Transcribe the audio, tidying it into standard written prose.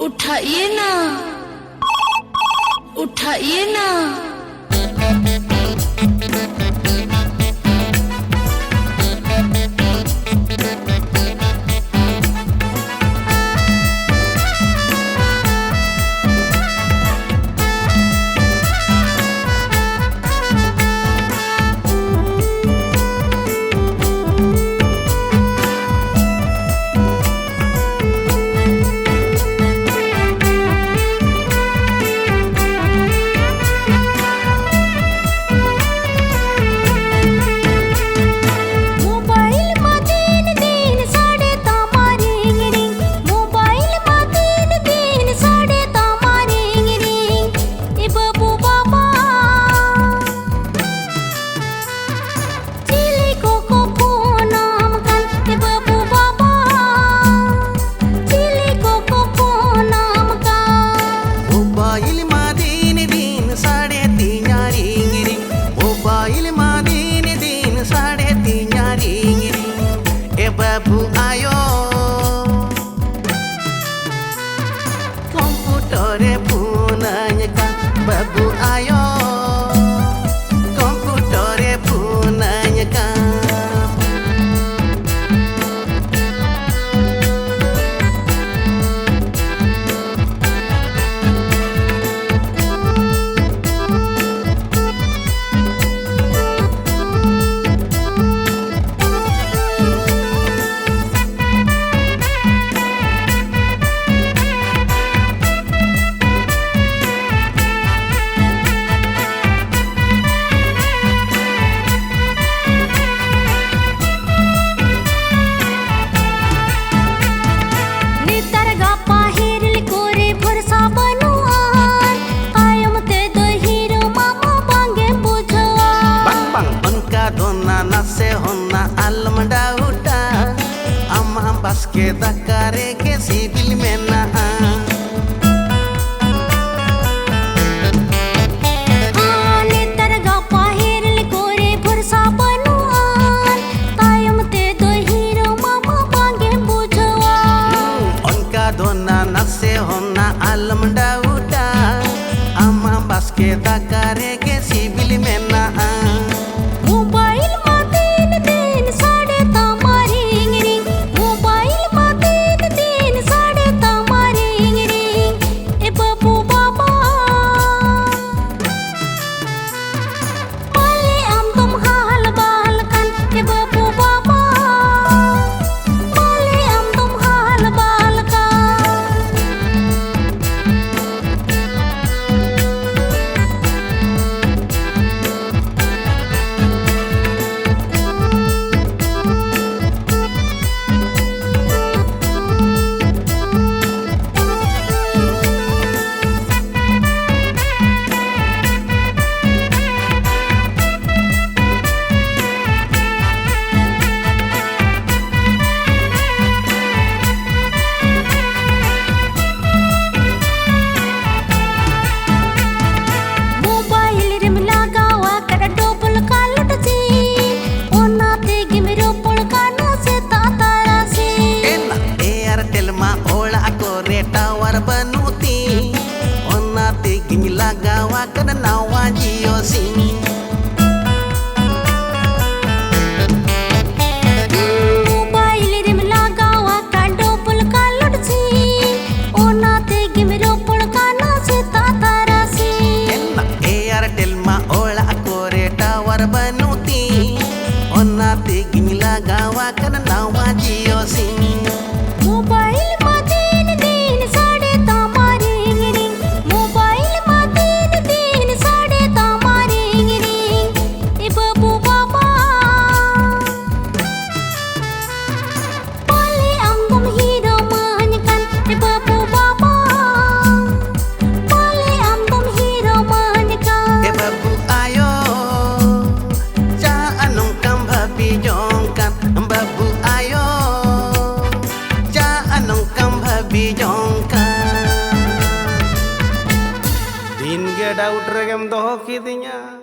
उठाइए ना, उठाइए ना। Babu ayo komputer punanya kan babu ayo komputer punanya kan nase honna alam dauda amma baske dakare ke sibil mena ane targa pahir le kore bursa banuan tayam te do hero mama bange bujwa onka donna nase honna alam dauda amma baske dakare ke sibil mena banuti ona tiging lagawa kana nawa jiosi mobile rim lagawa ka double kaludsi ona tiging ropol kana se tatarasi enna airtel ma ola kore tower banuti ona tiging lagawa kana nawa jiosi mobile Din ge daud regem doh kidinya